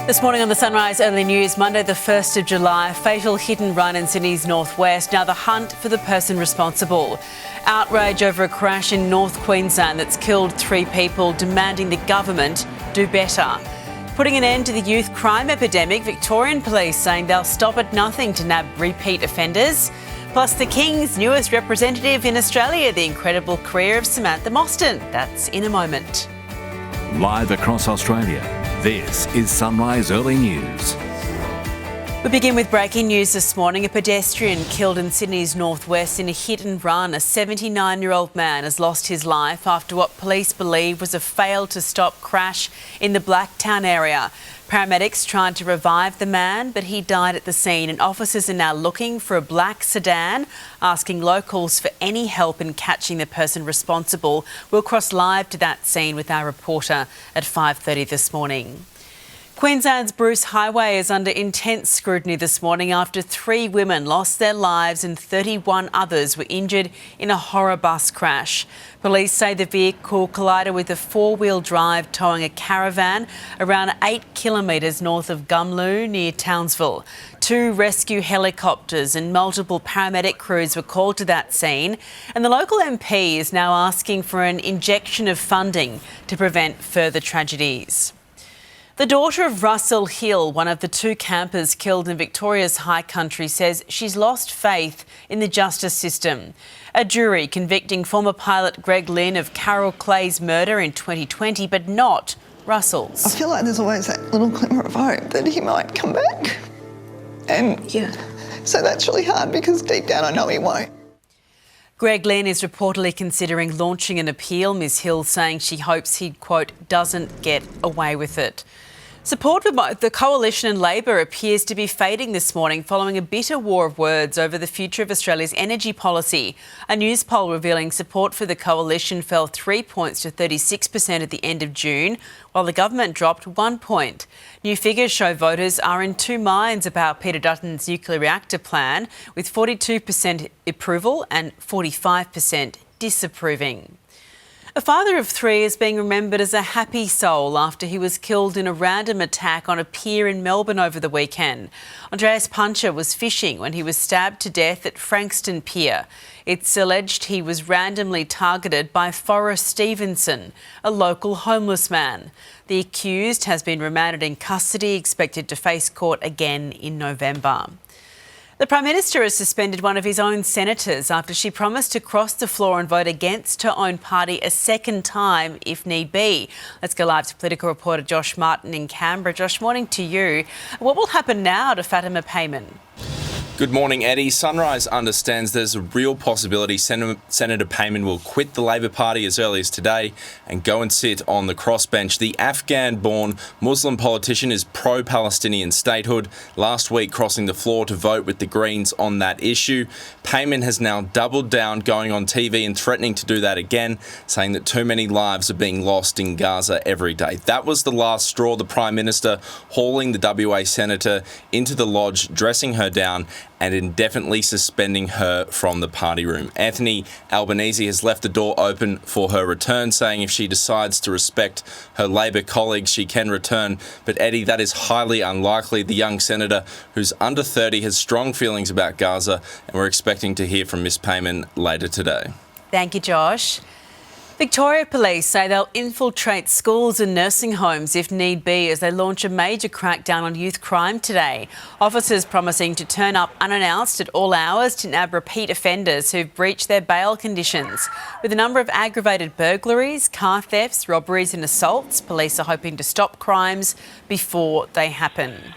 This morning on the Sunrise Early News, Monday the 1st of July, fatal hit and run in Sydney's northwest. Now the hunt for the person responsible. Outrage over a crash in North Queensland that's killed 3 people, demanding the government do better. Putting an end to the youth crime epidemic, Victorian police saying they'll stop at nothing to nab repeat offenders. Plus the King's newest representative in Australia, the incredible career of Samantha Mostyn. That's in a moment. Live across Australia, this is Sunrise Early News. We begin with breaking news this morning. A pedestrian killed in Sydney's northwest in a hit and run. A 79-year-old man has lost his life after what police believe was a failed-to-stop crash in the Blacktown area. Paramedics tried to revive the man, but he died at the scene, and officers are now looking for a black sedan, asking locals for any help in catching the person responsible. We'll cross live to that scene with our reporter at 5:30 this morning. Queensland's Bruce Highway is under intense scrutiny this morning after 3 women lost their lives and 31 others were injured in a horror bus crash. Police say the vehicle collided with a 4-wheel drive towing a caravan around 8 kilometres north of Gumloo near Townsville. 2 rescue helicopters and multiple paramedic crews were called to that scene, and the local MP is now asking for an injection of funding to prevent further tragedies. The daughter of Russell Hill, one of the 2 campers killed in Victoria's high country, says she's lost faith in the justice system. A jury convicting former pilot Greg Lynn of Carol Clay's murder in 2020, but not Russell's. I feel like there's always that little glimmer of hope that he might come back. And so that's really hard because deep down I know he won't. Greg Lynn is reportedly considering launching an appeal, Ms Hill saying she hopes he, quote, doesn't get away with it. Support for the Coalition and Labor appears to be fading this morning following a bitter war of words over the future of Australia's energy policy. A news poll revealing support for the Coalition fell 3 points to 36% at the end of June, while the government dropped 1 point. New figures show voters are in 2 minds about Peter Dutton's nuclear reactor plan, with 42% approval and 45% disapproving. A father of 3 is being remembered as a happy soul after he was killed in a random attack on a pier in Melbourne over the weekend. Andreas Puncher was fishing when he was stabbed to death at Frankston Pier. It's alleged he was randomly targeted by Forrest Stevenson, a local homeless man. The accused has been remanded in custody, expected to face court again in November. The Prime Minister has suspended one of his own senators after she promised to cross the floor and vote against her own party a second time if need be. Let's go live to political reporter Josh Martin in Canberra. Josh, morning to you. What will happen now to Fatima Payman? Good morning, Eddie. Sunrise understands there's a real possibility Senator Payman will quit the Labor Party as early as today and go and sit on the crossbench. The Afghan-born Muslim politician is pro-Palestinian statehood, last week crossing the floor to vote with the Greens on that issue. Payman has now doubled down, going on TV and threatening to do that again, saying that too many lives are being lost in Gaza every day. That was the last straw, the Prime Minister hauling the WA Senator into the lodge, dressing her down and indefinitely suspending her from the party room. Anthony Albanese has left the door open for her return, saying if she decides to respect her Labor colleagues, she can return. But Eddie, that is highly unlikely. The young senator, who's under 30, has strong feelings about Gaza, and we're expecting to hear from Ms Payman later today. Thank you, Josh. Victoria Police say they'll infiltrate schools and nursing homes if need be as they launch a major crackdown on youth crime today. Officers promising to turn up unannounced at all hours to nab repeat offenders who've breached their bail conditions. With a number of aggravated burglaries, car thefts, robberies and assaults, police are hoping to stop crimes before they happen.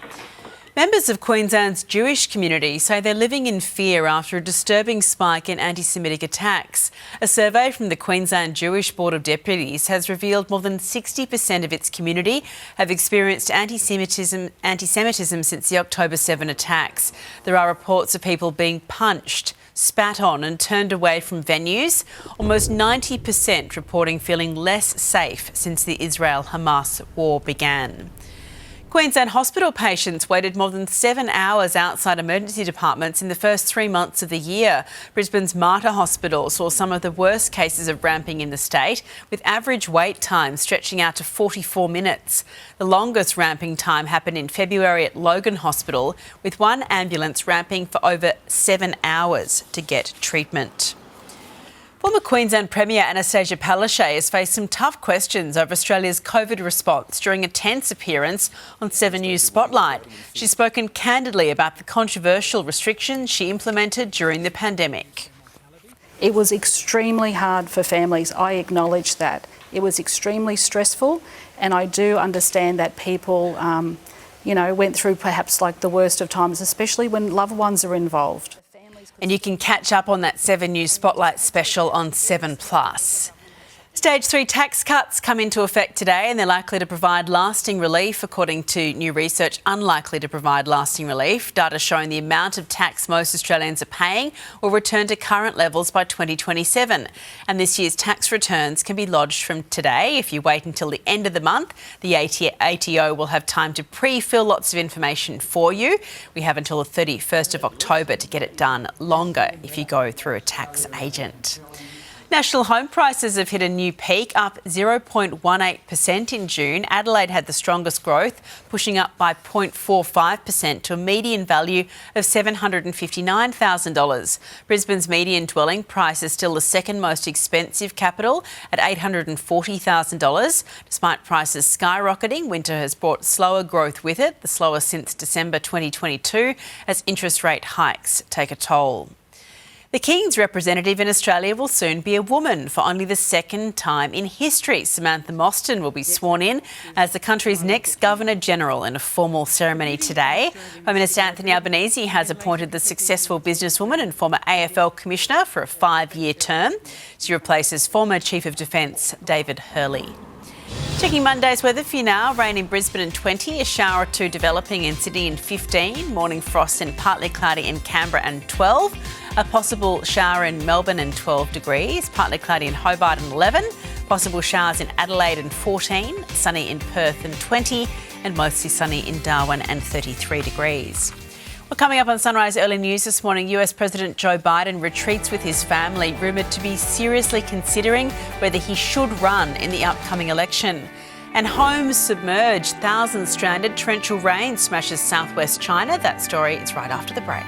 Members of Queensland's Jewish community say they're living in fear after a disturbing spike in anti-Semitic attacks. A survey from the Queensland Jewish Board of Deputies has revealed more than 60% of its community have experienced anti-Semitism since the October 7 attacks. There are reports of people being punched, spat on and turned away from venues. Almost 90% reporting feeling less safe since the Israel-Hamas war began. Queensland hospital patients waited more than 7 hours outside emergency departments in the first 3 months of the year. Brisbane's Mater Hospital saw some of the worst cases of ramping in the state, with average wait time stretching out to 44 minutes. The longest ramping time happened in February at Logan Hospital, with one ambulance ramping for over 7 hours to get treatment. Former Queensland Premier Anastasia Palaszczuk has faced some tough questions over Australia's COVID response during a tense appearance on 7 News Spotlight. She's spoken candidly about the controversial restrictions she implemented during the pandemic. It was extremely hard for families. I acknowledge that. It was extremely stressful, and I do understand that people, went through perhaps like the worst of times, especially when loved ones are involved. And you can catch up on that 7 News Spotlight special on 7plus. Stage 3 tax cuts come into effect today and they're likely to provide lasting relief, according to new research, unlikely to provide lasting relief. Data showing the amount of tax most Australians are paying will return to current levels by 2027. And this year's tax returns can be lodged from today. If you wait until the end of the month, the ATO will have time to pre-fill lots of information for you. We have until the 31st of October to get it done, longer if you go through a tax agent. National home prices have hit a new peak, up 0.18% in June. Adelaide had the strongest growth, pushing up by 0.45% to a median value of $759,000. Brisbane's median dwelling price is still the second most expensive capital at $840,000. Despite prices skyrocketing, winter has brought slower growth with it, the slowest since December 2022, as interest rate hikes take a toll. The King's representative in Australia will soon be a woman for only the second time in history. Samantha Mostyn will be sworn in as the country's next Governor-General in a formal ceremony today. Prime Minister Anthony Albanese has appointed the successful businesswoman and former AFL Commissioner for a 5-year term. She replaces former Chief of Defence David Hurley. Checking Monday's weather for you now. Rain in Brisbane and 20, a shower or two developing in Sydney and 15, morning frost and partly cloudy in Canberra and 12, a possible shower in Melbourne and 12 degrees, partly cloudy in Hobart and 11, possible showers in Adelaide and 14, sunny in Perth and 20, and mostly sunny in Darwin and 33 degrees. Well, coming up on Sunrise Early News this morning, US President Joe Biden retreats with his family, rumoured to be seriously considering whether he should run in the upcoming election. And homes submerged, thousands stranded, torrential rain smashes southwest China. That story is right after the break.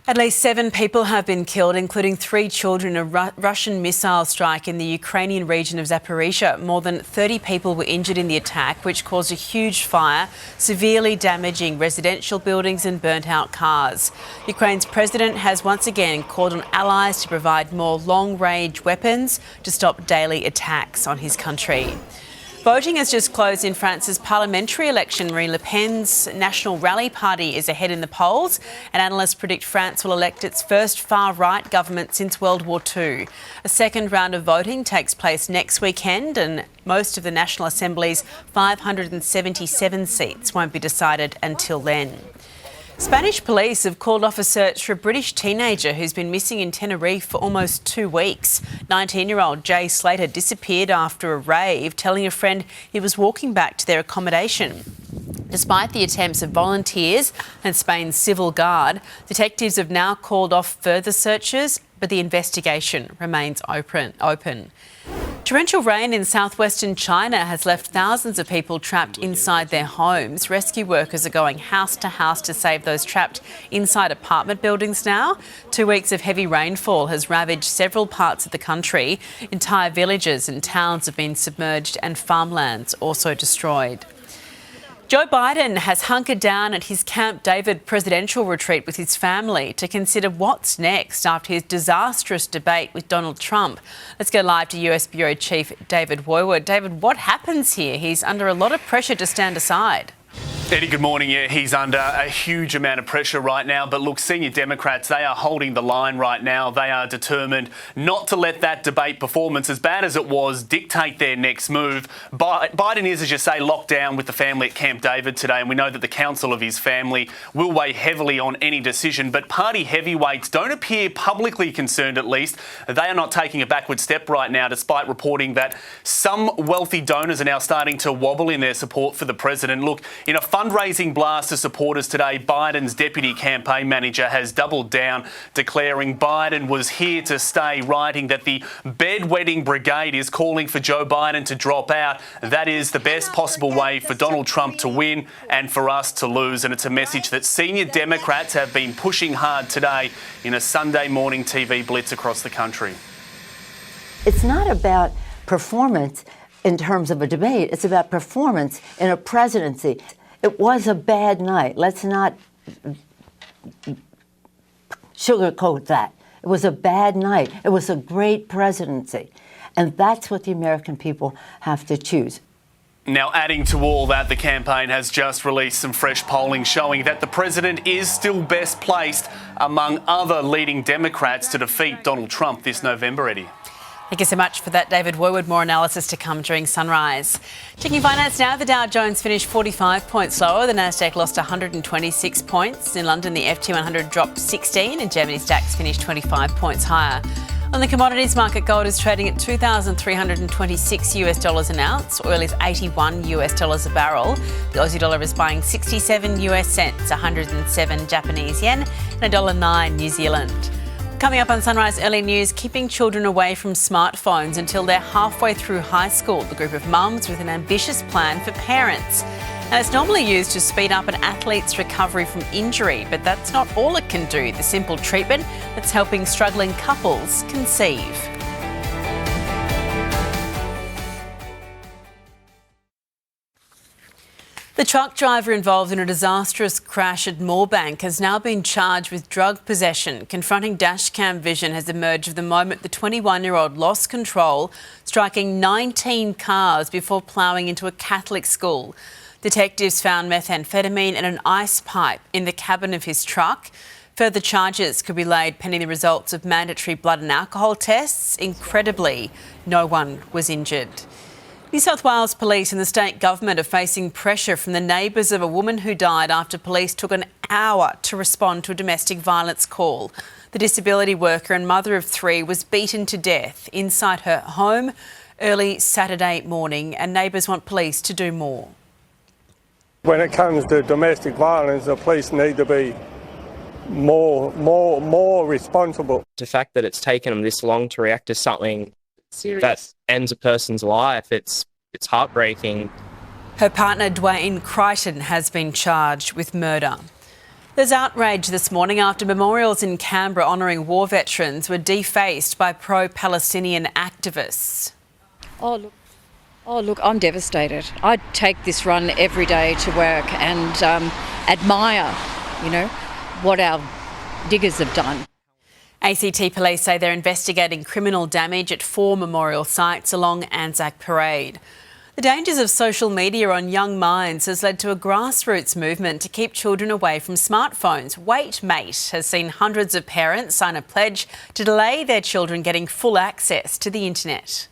At least 7 people have been killed, including 3 children, in a Russian missile strike in the Ukrainian region of Zaporizhzhia. More than 30 people were injured in the attack, which caused a huge fire, severely damaging residential buildings and burnt-out cars. Ukraine's president has once again called on allies to provide more long-range weapons to stop daily attacks on his country. Voting has just closed in France's parliamentary election. Marine Le Pen's National Rally Party is ahead in the polls, and analysts predict France will elect its first far-right government since World War II. A second round of voting takes place next weekend, and most of the National Assembly's 577 seats won't be decided until then. Spanish police have called off a search for a British teenager who's been missing in Tenerife for almost 2 weeks. 19-year-old Jay Slater disappeared after a rave, telling a friend he was walking back to their accommodation. Despite the attempts of volunteers and Spain's Civil Guard, detectives have now called off further searches, but the investigation remains open. Torrential rain in southwestern China has left thousands of people trapped inside their homes. Rescue workers are going house to house to save those trapped inside apartment buildings now. 2 weeks of heavy rainfall has ravaged several parts of the country. Entire villages and towns have been submerged and farmlands also destroyed. Joe Biden has hunkered down at his Camp David presidential retreat with his family to consider what's next after his disastrous debate with Donald Trump. Let's go live to US Bureau Chief David Woiwod. David, what happens here? He's under a lot of pressure to stand aside. Eddie, good morning. Yeah, he's under a huge amount of pressure right now. But look, senior Democrats, they are holding the line right now. They are determined not to let that debate performance, as bad as it was, dictate their next move. Biden is, as you say, locked down with the family at Camp David today, and we know that the counsel of his family will weigh heavily on any decision. But party heavyweights don't appear publicly concerned, at least. They are not taking a backward step right now, despite reporting that some wealthy donors are now starting to wobble in their support for the president. Look, in a fundraising blast to supporters today, Biden's deputy campaign manager has doubled down, declaring Biden was here to stay, writing that the bedwetting brigade is calling for Joe Biden to drop out. That is the best possible way for Donald Trump to win and for us to lose. And it's a message that senior Democrats have been pushing hard today in a Sunday morning TV blitz across the country. It's not about performance in terms of a debate. It's about performance in a presidency. It was a bad night. Let's not sugarcoat that. It was a bad night. It was a great presidency. And that's what the American people have to choose. Now, adding to all that, the campaign has just released some fresh polling showing that the president is still best placed among other leading Democrats to defeat Donald Trump this November, Eddie. Thank you so much for that, David Woodward. More analysis to come during Sunrise. Checking finance now, the Dow Jones finished 45 points lower. The Nasdaq lost 126 points. In London, the FT 100 dropped 16 and Germany's DAX finished 25 points higher. On the commodities market, gold is trading at $2,326 an ounce. Oil is $81 a barrel. The Aussie dollar is buying 67 US cents, 107 Japanese yen, and $1.09 New Zealand. Coming up on Sunrise Early News, keeping children away from smartphones until they're halfway through high school. The group of mums with an ambitious plan for parents. And it's normally used to speed up an athlete's recovery from injury, but that's not all it can do. The simple treatment that's helping struggling couples conceive. The truck driver involved in a disastrous crash at Moorebank has now been charged with drug possession. Confronting dashcam vision has emerged of the moment the 21-year-old lost control, striking 19 cars before ploughing into a Catholic school. Detectives found methamphetamine and an ice pipe in the cabin of his truck. Further charges could be laid pending the results of mandatory blood and alcohol tests. Incredibly, no one was injured. New South Wales Police and the state government are facing pressure from the neighbours of a woman who died after police took an hour to respond to a domestic violence call. The disability worker and mother of three was beaten to death inside her home early Saturday morning, and neighbours want police to do more. When it comes to domestic violence, the police need to be more responsible. The fact that it's taken them this long to react to something that ends a person's life, it's heartbreaking. Her partner, Dwayne Crichton, has been charged with murder. There's outrage this morning after memorials in Canberra honouring war veterans were defaced by pro-Palestinian activists. Oh, look, I'm devastated. I take this run every day to work and admire, what our diggers have done. ACT police say they're investigating criminal damage at 4 memorial sites along Anzac Parade. The dangers of social media on young minds has led to a grassroots movement to keep children away from smartphones. Wait Mate has seen hundreds of parents sign a pledge to delay their children getting full access to the internet.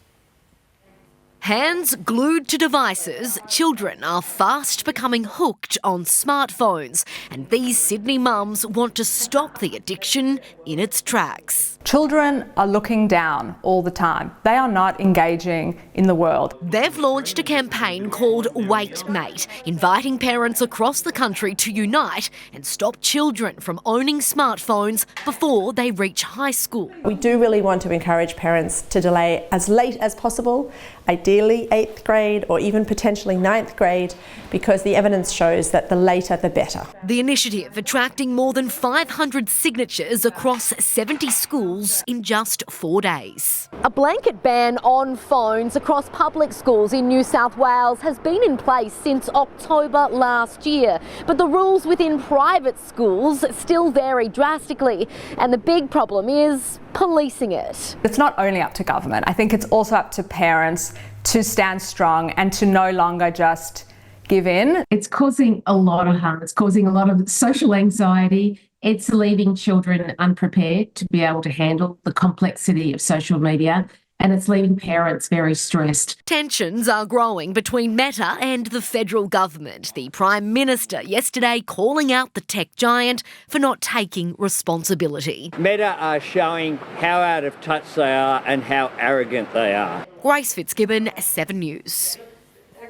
Hands glued to devices, children are fast becoming hooked on smartphones, and these Sydney mums want to stop the addiction in its tracks. Children are looking down all the time. They are not engaging in the world. They've launched a campaign called Wait Mate, inviting parents across the country to unite and stop children from owning smartphones before they reach high school. We do really want to encourage parents to delay as late as possible, ideally 8th grade or even potentially 9th grade, because the evidence shows that the later the better. The initiative attracting more than 500 signatures across 70 schools in just 4 days. A blanket ban on phones across public schools in New South Wales has been in place since October last year, but the rules within private schools still vary drastically, and the big problem is policing it. It's not only up to government. I think it's also up to parents to stand strong and to no longer just give in. It's causing a lot of harm. It's causing a lot of social anxiety. It's leaving children unprepared to be able to handle the complexity of social media, and it's leaving parents very stressed. Tensions are growing between Meta and the federal government. The Prime Minister yesterday calling out the tech giant for not taking responsibility. Meta are showing how out of touch they are and how arrogant they are. Grace Fitzgibbon, 7 News.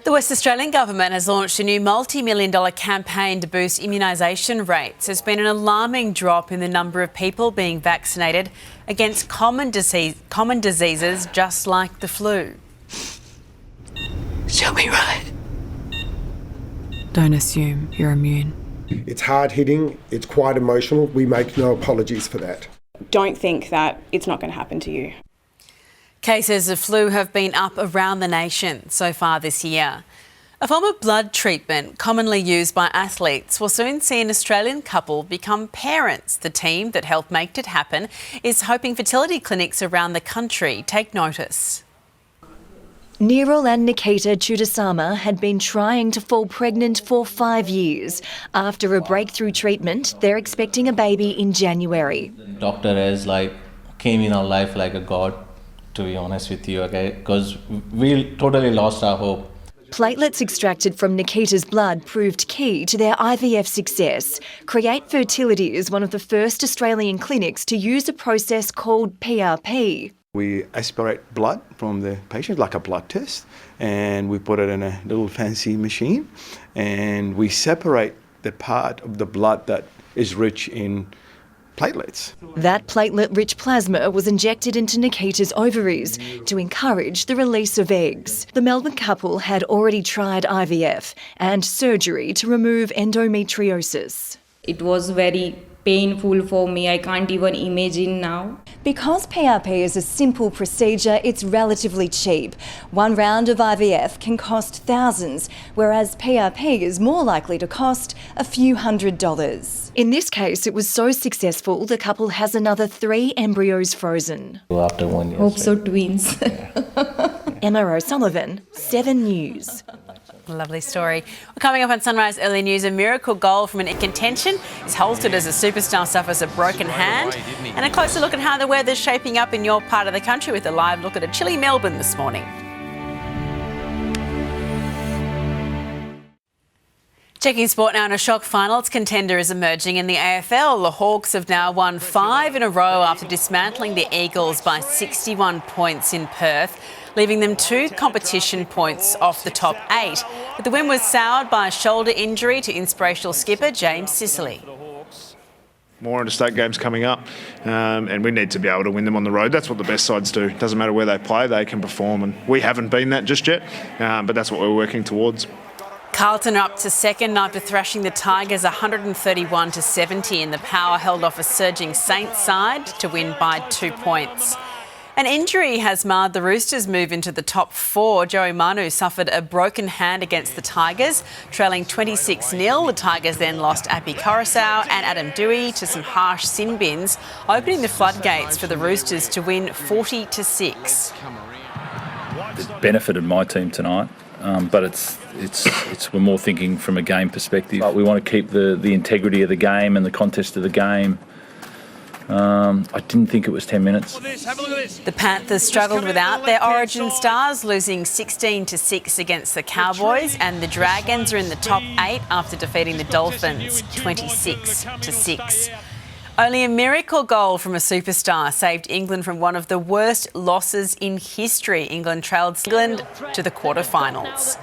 The West Australian Government has launched a new multi-million-dollar campaign to boost immunisation rates. There's been an alarming drop in the number of people being vaccinated against common diseases just like the flu. She'll be right. Don't assume you're immune. It's hard-hitting, it's quite emotional. We make no apologies for that. Don't think that it's not going to happen to you. Cases of flu have been up around the nation so far this year. A form of blood treatment commonly used by athletes will soon see an Australian couple become parents. The team that helped make it happen is hoping fertility clinics around the country take notice. Nirul and Nikita Chudasama had been trying to fall pregnant for 5 years. After a breakthrough treatment, they're expecting a baby in January. Doctor has came in our life like a god, to be honest with you, okay? Because we totally lost our hope. Platelets extracted from Nikita's blood proved key to their IVF success. Create Fertility is one of the first Australian clinics to use a process called PRP. We aspirate blood from the patient, like a blood test, and we put it in a little fancy machine, and we separate the part of the blood that is rich in platelets. That platelet-rich plasma was injected into Nikita's ovaries to encourage the release of eggs. The Melbourne couple had already tried IVF and surgery to remove endometriosis. It was very painful for me. I can't even imagine now. Because PRP is a simple procedure, it's relatively cheap. One round of IVF can cost thousands, whereas PRP is more likely to cost a few $100s. In this case, it was so successful, the couple has another 3 embryos frozen. After 1 year. Hope so, twins. Emma O'Sullivan, 7 News. Lovely story. Well, coming up on Sunrise Early News, a miracle goal from an in contention is halted as a superstar suffers a broken hand. And a closer look at how the weather's shaping up in your part of the country with a live look at a chilly Melbourne this morning. Checking sport now, in a shock finals contender is emerging in the AFL. The Hawks have now won 5 in a row after dismantling the Eagles by 61 points in Perth, leaving them 2 competition points off the top 8. But the win was soured by a shoulder injury to inspirational skipper James Sicily. More interstate games coming up, and we need to be able to win them on the road. That's what the best sides do. It doesn't matter where they play, they can perform, and we haven't been that just yet, but that's what we're working towards. Carlton are up to second after thrashing the Tigers 131-70, and the Power held off a surging Saints side to win by 2 points. An injury has marred the Roosters' move into the top 4. Joey Manu suffered a broken hand against the Tigers, trailing 26-0. The Tigers then lost Api Coruscant and Adam Dewey to some harsh sin bins, opening the floodgates for the Roosters to win 40-6. It benefited my team tonight, but we're more thinking from a game perspective. But we want to keep the integrity of the game and the contest of the game. I didn't think it was 10 minutes. The Panthers struggled without their origin stars, losing 16-6 against the Cowboys, and the Dragons are in the top 8 after defeating the Dolphins 26-6. Only a miracle goal from a superstar saved England from one of the worst losses in history. England trailed England to the quarterfinals.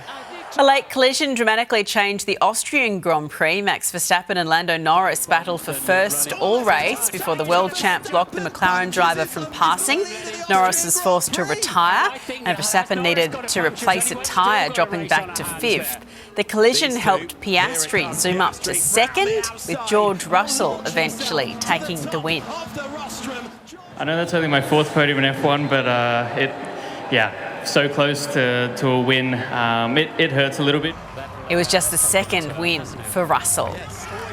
A late collision dramatically changed the Austrian Grand Prix. Max Verstappen and Lando Norris battled for first all race before the world champ blocked the McLaren driver from passing. Norris was forced to retire, and Verstappen needed to replace a tyre, dropping back to 5th. The collision helped Piastri zoom up to 2nd, with George Russell eventually taking the win. I know that's only my 4th podium in F1, but so close to a win. It hurts a little bit. It was just the 2nd win for Russell.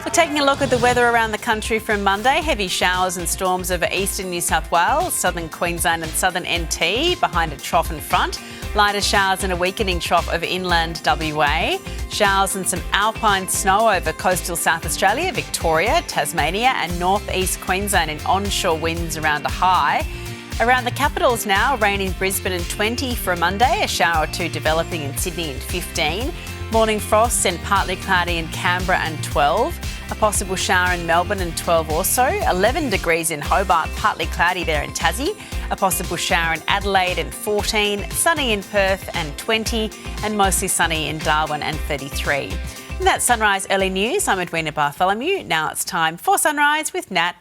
We're taking a look at the weather around the country from Monday. Heavy showers and storms over eastern New South Wales, southern Queensland and southern NT behind a trough and front. Lighter showers and a weakening trough over inland WA. Showers and some alpine snow over coastal South Australia, Victoria, Tasmania and northeast Queensland, and onshore winds around a high. Around the capitals now, rain in Brisbane and 20 for a Monday, a shower or two developing in Sydney and 15. Morning frosts and partly cloudy in Canberra and 12. A possible shower in Melbourne and 12 also. 11 degrees in Hobart, partly cloudy there in Tassie. A possible shower in Adelaide and 14. Sunny in Perth and 20. And mostly sunny in Darwin and 33. And that's Sunrise Early News. I'm Edwina Bartholomew. Now it's time for Sunrise with Nat